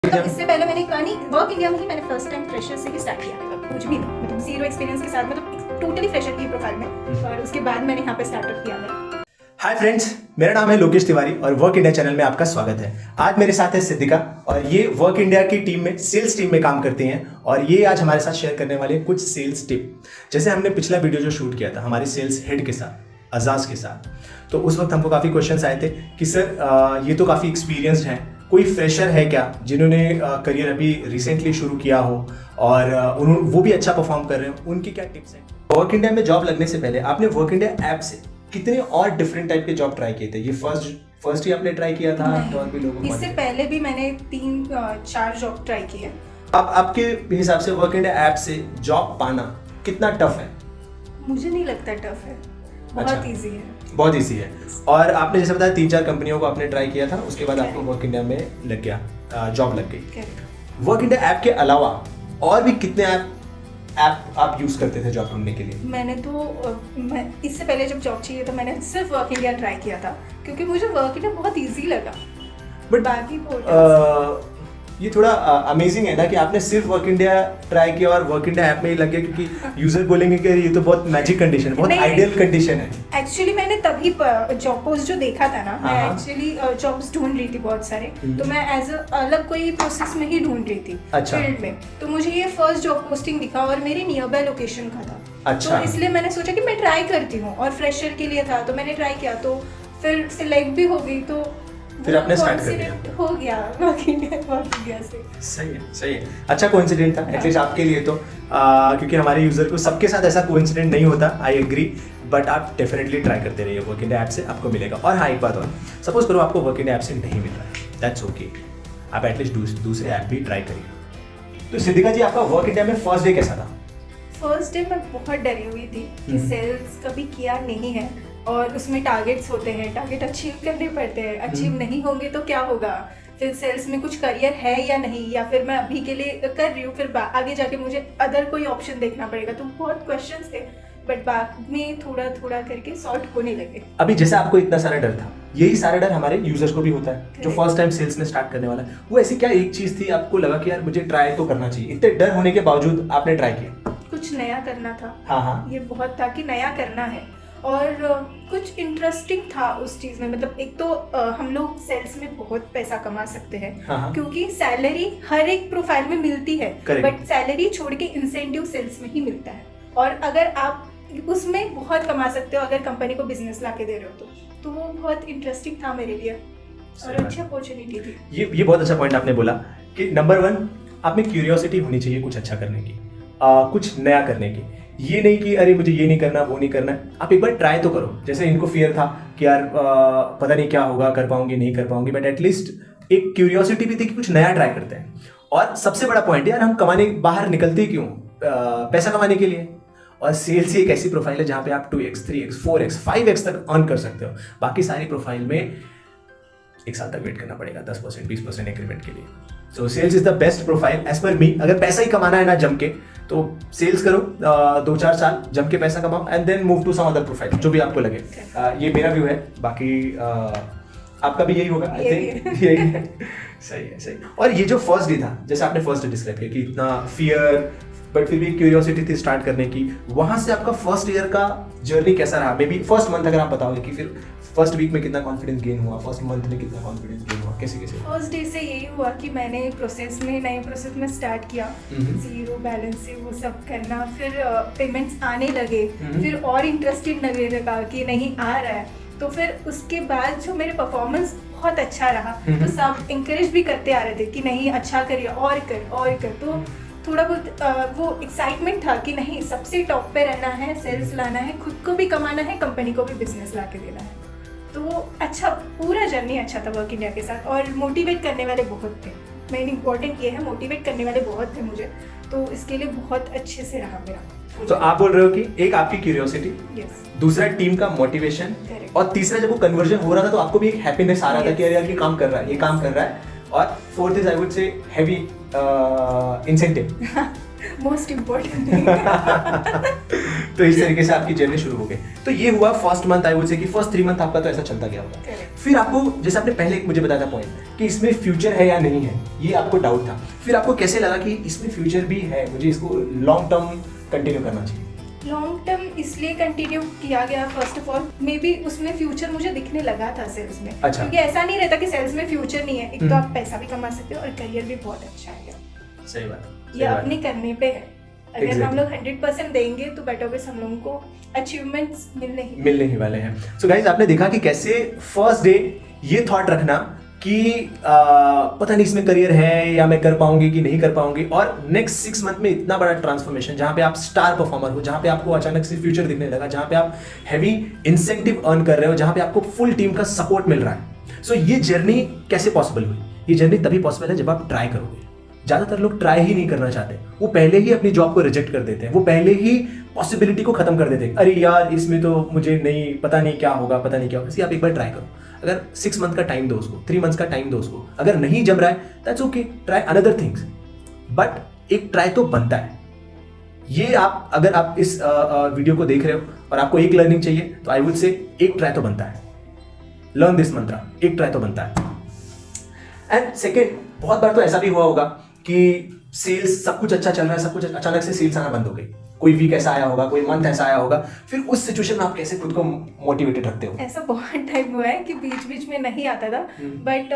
मतलब इससे पहले मैंने कहा नहीं, वर्क इंडिया में ही मैंने फर्स्ट टाइम फ्रेशर से ही स्टार्ट किया था, कुछ भी नहीं, मतलब जीरो एक्सपीरियंस के साथ, मतलब टोटली फ्रेशर की प्रोफाइल में, और उसके बाद मैंने यहाँ पे स्टार्टअप किया है। हाय फ्रेंड्स, मेरा नाम है लोकेश तिवारी और वर्क इंडिया चैनल में आपका स्वागत है। आज मेरे साथ है सिद्धिका और ये वर्क इंडिया की टीम में सेल्स टीम में काम करती हैं और ये आज हमारे साथ शेयर करने वाले हैं कुछ सेल्स टिप। जैसे हमने पिछला वीडियो जो शूट किया था हमारे सेल्स हेड के साथ, अजाज के साथ, तो उस वक्त हमको काफ़ी क्वेश्चंस आए थे कि सर ये तो काफ़ी एक्सपीरियंस्ड हैं, कोई फ्रेशर है क्या जिन्होंने करियर अभी रिसेंटली शुरू किया हो और वो भी अच्छा परफॉर्म कर रहे हो, उनकी क्या टिप्स हैं। वर्क इंडिया में जॉब लगने से पहले आपने वर्क इंडिया ऐप से कितने और डिफरेंट टाइप के जॉब ट्राई किए थे? ये फर्स्ट ही आपने ट्राई किया था और भी लोगों इससे पहले भी मैंने 3-4 जॉब ट्राई किए। अब आपके हिसाब से वर्क इंडिया ऐप से जॉब पाना कितना टफ है? मुझे नहीं लगता टफ है, बहुत इजी है। बहुत इजी है। और आपने जैसे बताया 3-4 कंपनियों को आपने ट्राई किया था, उसके बाद आपको वर्क इंडिया में लग गया, जॉब लग गई। वर्क इंडिया ऐप के अलावा और भी कितने ऐप आप यूज करते थे जॉब ढूंढने के लिए? मैंने तो इससे पहले जब जॉब चाहिए तो मैंने सिर्फ वर्क इंडिया ट्राई किया था, क्योंकि मुझे वर्क इंडिया बहुत इजी लगा। बट बाकी ये थोड़ा अमेजिंग है ना कि आपने सिर्फ वर्क इंडिया ट्राई किया और वर्क इंडिया ऐप में ही लग गया, क्योंकि यूजर बोलेंगे कि ये तो बहुत मैजिक कंडीशन, बहुत आइडियल कंडीशन है। एक्चुअली मैंने तभी जॉब पोस्ट जो देखा था ना, मैं एक्चुअली जॉब्स ढूंढ रही थी बहुत सारे, तो मैं एज अलग कोई प्रोसेस में ही ढूंढ रही थी फील्ड में, तो मुझे ये फर्स्ट जॉब पोस्टिंग दिखा और मेरी नियर बाय लोकेशन का था। अच्छा। तो इसलिए मैंने सोचा कि मैं ट्राई करती हूँ, और फ्रेशर के लिए था तो मैंने ट्राई किया, तो फिर सिलेक्ट भी हो गई, तो फिर आपने स्टार्ट कर दिया, हो गया वर्क इंडिया से। सही है। अच्छा कोइंसिडेंट था एटलीस्ट आपके लिए तो, क्योंकि हमारे यूजर को सबके साथ ऐसा कोइंसिडेंट नहीं होता, आई एग्री, बट आप डेफिनेटली ट्राई करते रहिए, वर्क इंडिया ऐप से आपको मिलेगा। और हाँ, एक बात और, सपोज करो आपको वर्क इंडिया ऐप से नहीं मिल रहा है, दैट्स ओके, आप एटलीस्ट दूसरे ऐप भी ट्राई करिए। तो सिद्धिका जी, आपका वर्क इंडिया में फर्स्ट डे कैसा था? फर्स्ट डे मैं बहुत डरी हुई थी कि सेल्स कभी किया नहीं है, और उसमें टारगेट्स होते हैं, टारगेट अचीव करने पड़ते हैं, अचीव नहीं होंगे तो क्या होगा, फिर सेल्स में कुछ करियर है या नहीं, या फिर मैं अभी के लिए कर रही हूँ, फिर आगे जाके मुझे अदर कोई ऑप्शन देखना पड़ेगा, तो बहुत क्वेश्चंस थे, बट बाद में थोड़ा थोड़ा करके सॉर्ट होने लगे। अभी जैसे आपको इतना सारा डर था, यही सारा डर हमारे यूजर्स को भी होता है जो फर्स्ट टाइम सेल्स में स्टार्ट करने वाला है। वो ऐसी क्या एक चीज थी आपको लगा कि यार मुझे ट्राई तो करना चाहिए, इतने डर होने के बावजूद आपने ट्राई किया? कुछ नया करना था। हाँ, ये बहुत था कि नया करना है, और कुछ इंटरेस्टिंग था उस चीज़ में। मतलब एक तो हम लोग सेल्स में बहुत पैसा कमा सकते हैं, क्योंकि सैलरी हर एक प्रोफाइल में मिलती है, बट सैलरी छोड़ के इंसेंटिव सेल्स में ही मिलता है, और अगर आप उसमें बहुत कमा सकते हो अगर कंपनी को बिजनेस ला के दे रहे हो तो वो बहुत इंटरेस्टिंग था मेरे लिए और अच्छी अपॉर्चुनिटी थी। ये बहुत अच्छा पॉइंट आपने बोला कि नंबर 1 आप में क्यूरियोसिटी होनी चाहिए कुछ अच्छा करने की, कुछ नया करने की। ये नहीं कि अरे मुझे ये नहीं करना, वो नहीं करना, आप एक बार ट्राई तो करो। जैसे इनको फियर था कि यार पता नहीं क्या होगा, कर पाऊंगी नहीं कर पाऊंगी, बट एटलीस्ट एक क्यूरियोसिटी भी थी कि कुछ नया ट्राई करते हैं। और सबसे बड़ा पॉइंट, यार हम कमाने बाहर निकलते क्यों? पैसा कमाने के लिए। और सेल्स ही एक ऐसी प्रोफाइल है जहाँ पे आप 2x, 3x, 4x, 5x तक अर्न कर सकते हो। बाकी सारी प्रोफाइल में 1 साल तक वेट करना पड़ेगा 10%, 20% इंक्रीमेंट के लिए। So sales is the best profile as per me. अगर पैसा ही कमाना है ना जम के, तो सेल्स करो 2-4 साल, जम के पैसा कमाओ, and then move to some other profile, जो भी आपको लगे। ये मेरा व्यू है, बाकी आपका भी यही होगा आई थिंक। यही है, सही है। और ये जो फर्स्ट डे था, जैसे आपने फर्स्ट डे डिस्क्राइब किया कि इतना फियर बट फिर भी क्यूरियोसिटी थी स्टार्ट करने की, वहां से आपका फर्स्ट ईयर का जर्नी कैसा रहा? मे बी फर्स्ट मंथ अगर आप बताओगे कि फिर फर्स्ट वीक में कितना कॉन्फिडेंस गेन हुआ, फर्स्ट मंथ में कितना कॉन्फिडेंस गेन हुआ, कैसे? फर्स्ट डे से यही हुआ कि मैंने नए प्रोसेस में स्टार्ट किया, जीरो बैलेंस से वो सब करना, फिर पेमेंट्स आने लगे, फिर और इंटरेस्टिंग लगने लगा कि नहीं आ रहा है, तो फिर उसके बाद जो मेरे परफॉर्मेंस बहुत अच्छा रहा, तो सब इंकरेज भी करते आ रहे थे कि नहीं अच्छा करिए, और कर, तो थोड़ा बहुत वो एक्साइटमेंट था कि नहीं सबसे टॉप पे रहना है, सेल्स लाना है, खुद को भी कमाना है, कंपनी को भी बिजनेस ला के देना है। तो वो अच्छा, पूरा जर्नी अच्छा था वर्क इंडिया के साथ, और मोटिवेट करने वाले बहुत थे। मेन इंपॉर्टेंट ये है, मोटिवेट करने वाले बहुत थे मुझे, तो इसके लिए बहुत अच्छे से रहा मेरा। तो आप बोल रहे हो कि एक आपकी क्यूरियोसिटी, दूसरा टीम का मोटिवेशन, और तीसरा जब वो कन्वर्जन हो रहा था तो आपको भी एक हैप्पीनेस आ रहा था कि यार ये काम कर रहा है, और fourth is I would say heavy incentive. Most important. तो इस तरीके से आपकी जर्नी शुरू हो गई। तो ये हुआ first month, I would say कि फर्स्ट 3 मंथ आपका तो ऐसा चलता गया होगा। फिर आपको, जैसे आपने पहले एक मुझे बताया था पॉइंट कि इसमें फ्यूचर है या नहीं है, ये आपको डाउट था। फिर आपको कैसे लगा कि इसमें फ्यूचर भी है, मुझे इसको लॉन्ग टर्म कंटिन्यू करना चाहिए? लॉन्ग टर्म इसलिए कंटिन्यू किया गया, first of all may be उसमें फ्यूचर मुझे दिखने लगा था सेल्स में। अच्छा। क्योंकि ऐसा नहीं रहता कि सेल्स में फ्यूचर नहीं है। एक तो आप पैसा भी कमा सकते हो और करियर भी बहुत अच्छा है। सही बात, ये अपने करने पे है। अगर हम लोग 100% देंगे तो बेटर बेस हम लोगों को अचीवमेंट्स मिलने ही वाले हैं। सो गाइस, आपने देखा कि कैसे फर्स्ट डे ये थॉट रखना कि पता नहीं इसमें करियर है या मैं कर पाऊंगी कि नहीं कर पाऊंगी, और नेक्स्ट 6 मंथ में इतना बड़ा ट्रांसफॉर्मेशन जहां पे आप स्टार परफॉर्मर हो, जहां पे आपको अचानक से फ्यूचर दिखने लगा, जहां पे आप हैवी इंसेंटिव अर्न कर रहे हो, जहां पे आपको फुल टीम का सपोर्ट मिल रहा है। सो ये जर्नी कैसे पॉसिबल हुई? ये जर्नी तभी पॉसिबल है जब आप ट्राई करोगे। ज्यादातर लोग ट्राई ही नहीं करना चाहते, वो पहले ही अपनी जॉब को रिजेक्ट कर देते हैं, वो पहले ही पॉसिबिलिटी को खत्म कर देते हैं। अरे यार इसमें तो मुझे नहीं, पता नहीं क्या होगा, पता नहीं क्या होगा। इसलिए आप एक बार ट्राई करो। अगर 6 मंथ का टाइम दो उसको, 3 मंथ्स का टाइम दो उसको, अगर नहीं जम रहा है that's okay, try another things, but एक ट्राई तो बनता है। ये आप, अगर आप इस वीडियो को देख रहे हो और आपको एक लर्निंग चाहिए तो आई वुड से एक ट्राई तो बनता है। लर्न दिस मंत्रा, एक ट्राई तो बनता है। एंड सेकेंड, बहुत बार तो ऐसा भी हुआ होगा कि सेल्स सब कुछ अच्छा चल रहा है, सब कुछ अचानक से सेल्स आना बंद हो गई। कोई वीक ऐसा आया होगा, कोई मंथ ऐसा आया होगा, फिर उस सिचुएशन में आप कैसे खुद को मोटिवेटेड रखते हो? ऐसा बहुत टाइम हुआ है कि बीच बीच में नहीं आता था, बट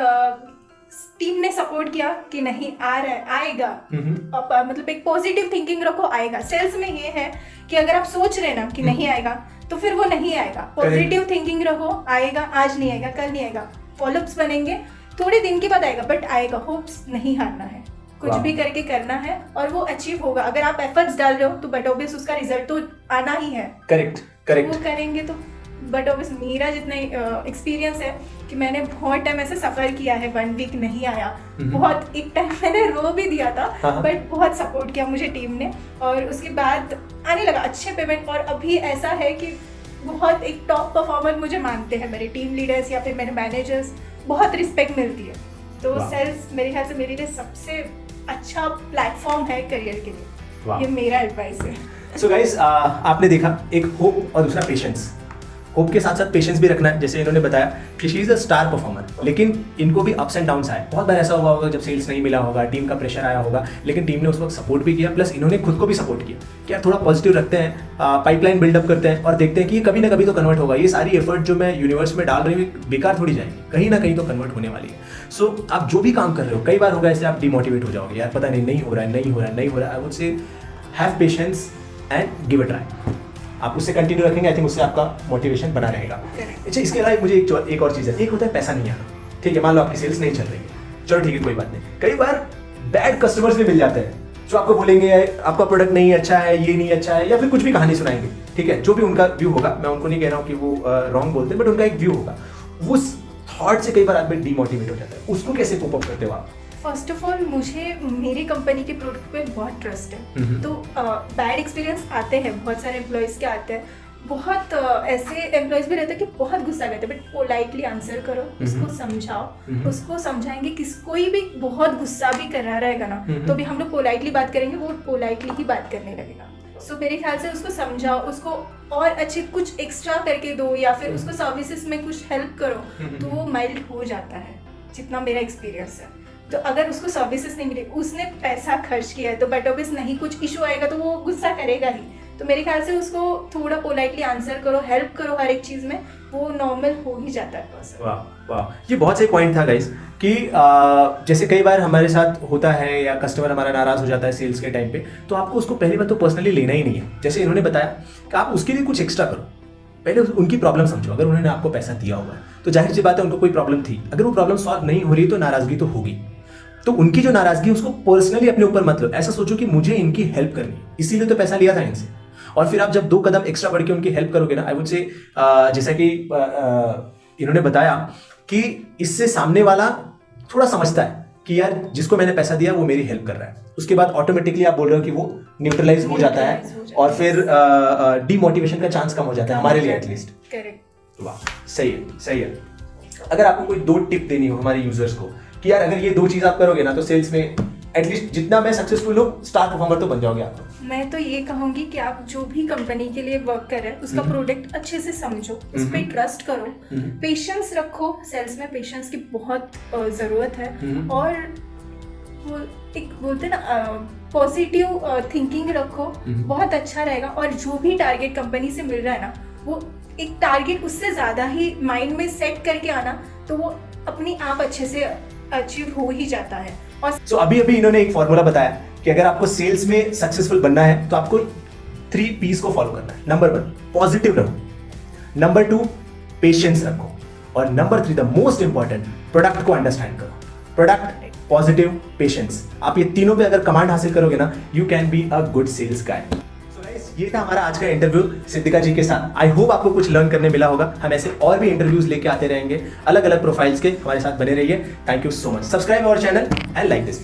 टीम ने सपोर्ट किया कि नहीं आ रहा है, आएगा। मतलब एक पॉजिटिव थिंकिंग रखो, आएगा। सेल्स में ये है कि अगर आप सोच रहे ना कि नहीं आएगा तो फिर वो नहीं आएगा। पॉजिटिव थिंकिंग रखो, आएगा। आज नहीं आएगा, कल नहीं आएगा, फॉलोअप्स बनेंगे, थोड़े दिन के बाद आएगा, बट आएगा। होप्स नहीं हारना है, कुछ भी करके करना है और वो अचीव होगा। अगर आप एफर्ट्स डाल रहे हो तो बट ऑब्वियस उसका रिजल्ट तो आना ही है। करेक्ट। वो करेंगे तो, बट ऑब्वियस मेरा जितना एक्सपीरियंस है कि मैंने बहुत टाइम ऐसे सफर किया है, 1 वीक नहीं आया, बहुत एक टाइम मैंने रो भी दिया था, बट बहुत सपोर्ट किया मुझे टीम ने और उसके बाद आने लगा अच्छे पेमेंट। और अभी ऐसा है कि बहुत एक टॉप परफॉर्मर मुझे मानते हैं, मेरे टीम लीडर्स या फिर मेरे मैनेजर्स, बहुत रिस्पेक्ट मिलती है। तो सेल्स मेरे ख्याल से मेरे लिए सबसे अच्छा प्लेटफॉर्म है करियर के लिए। ये मेरा एडवाइस है। सो गाइस, आपने देखा एक होप और दूसरा पेशेंस। होप के साथ साथ पेशेंस भी रखना है। जैसे इन्होंने बताया कि she is a star performer, लेकिन इनको भी अप्स एंड डाउन्स आए। बहुत बार ऐसा हुआ होगा जब सेल्स नहीं मिला होगा, टीम का प्रेशर आया होगा, लेकिन टीम ने उस वक्त सपोर्ट भी किया, प्लस इन्होंने खुद को भी सपोर्ट किया कि यार थोड़ा पॉजिटिव रखते हैं, पाइपलाइन बिल्डअप करते हैं और देखते हैं कि कभी ना कभी तो कन्वर्ट होगा। ये सारी एफर्ट जो मैं यूनिवर्स में डाल रही हूँ बेकार थोड़ी जाएगी, कहीं ना कहीं तो कन्वर्ट होने वाली है। सो आप जो भी काम कर रहे हो, कई बार होगा ऐसे आप डिमोटिवेट हो जाओगे, यार पता नहीं हो रहा है। I would say have patience and give a try. आप उससे कंटिन्यू रखेंगे, आई थिंक उससे आपका मोटिवेशन बना रहेगा। अच्छा, इसके अलावा मुझे एक और चीज़ है। एक होता है पैसा नहीं आना, ठीक है, मान लो आपकी सेल्स नहीं चल रही है, चलो ठीक है कोई बात नहीं। कई बार बैड कस्टमर्स भी मिल जाते हैं जो आपको बोलेंगे आपका प्रोडक्ट नहीं अच्छा है, ये नहीं अच्छा है, या फिर कुछ भी कहानी सुनाएंगे, ठीक है, जो भी उनका व्यू होगा। मैं उनको नहीं कह रहा हूँ कि वो रॉन्ग बोलते हैं, बट उनका एक व्यू होगा। उस थॉट से कई बार आदमी डिमोटिवेट हो जाता है। उसको कैसे कोप अप करते हो आप? फर्स्ट ऑफ ऑल मुझे मेरी कंपनी के प्रोडक्ट पे बहुत ट्रस्ट है। तो बैड एक्सपीरियंस आते हैं, बहुत सारे एम्प्लॉयज़ के आते हैं, बहुत ऐसे एम्प्लॉयज़ भी रहते हैं कि बहुत गुस्सा करते हैं, बट पोलाइटली आंसर करो, उसको समझाओ। उसको समझाएंगे कि कोई भी बहुत गुस्सा भी कर रहा रहेगा ना, तो भी हम लोग पोलाइटली बात करेंगे, वो पोलाइटली ही बात करने लगेगा। सो मेरे ख्याल से उसको समझाओ, उसको और अच्छे कुछ एक्स्ट्रा करके दो, या फिर उसको सर्विसेज में कुछ हेल्प करो, तो वो माइल्ड हो जाता है, जितना मेरा एक्सपीरियंस है। तो अगर उसको सर्विसेज नहीं मिली, उसने पैसा खर्च किया है, तो बट ऑब्वियस नहीं कुछ इशू आएगा तो वो गुस्सा करेगा ही। तो मेरे ख्याल से उसको थोड़ा पोलाइटली आंसर करो, हेल्प करो हर एक चीज़ में, वो नॉर्मल हो ही जाता है पर्सन। वाह वाह, ये बहुत सही पॉइंट था गाइस कि जैसे कई बार हमारे साथ होता है या कस्टमर हमारा नाराज हो जाता है सेल्स के टाइम पे, तो आपको उसको पहली बार तो पर्सनली लेना ही नहीं है। जैसे इन्होंने बताया कि आप उसके लिए कुछ एक्स्ट्रा करो, पहले उनकी प्रॉब्लम समझो। अगर उन्होंने आपको पैसा दिया होगा तो जाहिर सी बात है उनको कोई प्रॉब्लम थी, अगर वो प्रॉब्लम सॉल्व नहीं हो रही तो नाराजगी तो होगी। तो उनकी जो नाराजगी उसको पर्सनली अपने ऊपर मत लो, ऐसा सोचो कि मुझे इनकी हेल्प करनी है, इसीलिए तो पैसा लिया था इनसे। और फिर आप जब 2 कदम एक्स्ट्रा बढ़ के उनकी हेल्प करोगे ना, आई वुड से जैसा कि इन्होंने बताया कि इससे सामने वाला थोड़ा समझता है कि यार जिसको मैंने पैसा दिया वो मेरी हेल्प कर रहा है। उसके बाद ऑटोमेटिकली आप बोल रहे हो कि वो न्यूट्रलाइज हो जाता है और फिर डीमोटिवेशन का चांस कम हो जाता है हमारे लिए एटलीस्ट। करेक्ट। वाह, सही है। अगर आपको कोई 2 टिप देनी हो हमारे यूजर्स को कि यार अगर ये 2 चीज आप करोगे ना तो सेल्स में एटलीस्ट जितना मैं सक्सेसफुल हूँ स्टार परफॉर्मर तो बन जाओगे आप। मैं तो ये कहूंगी कि आप जो भी कंपनी के लिए वर्क कर रहे हैं उसका प्रोडक्ट अच्छे से समझो, उस पर ट्रस्ट करो, पेशेंस रखो। सेल्स में पेशेंस की बहुत ज़रूरत है, और वो एक बोलते ना पॉजिटिव थिंकिंग रखो, बहुत अच्छा रहेगा। और जो भी टारगेट कंपनी से मिल रहा है ना, वो एक टारगेट उससे ज़्यादा ही माइंड में सेट करके आना, तो वो अपने आप अच्छे से अचीव हो ही जाता है। और सो अभी इन्होंने एक फॉर्मूला बताया कि अगर आपको सेल्स में सक्सेसफुल बनना है तो आपको 3 P's को फॉलो करना है। नंबर 1 पॉजिटिव रहो, नंबर 2 पेशेंस रखो, और number 3 the most important product को अंडरस्टैंड करो। प्रोडक्ट, पॉजिटिव, पेशेंस, आप ये तीनों पे अगर कमांड हासिल करोगे ना, you can be a good sales guy. ये था हमारा आज का इंटरव्यू सिद्धिका जी के साथ। आई होप आपको कुछ लर्न करने मिला होगा। हम ऐसे और भी इंटरव्यूज लेके आते रहेंगे, अलग अलग प्रोफाइल्स के। हमारे साथ बने रहिए। Thank you so much. Subscribe our channel and like this.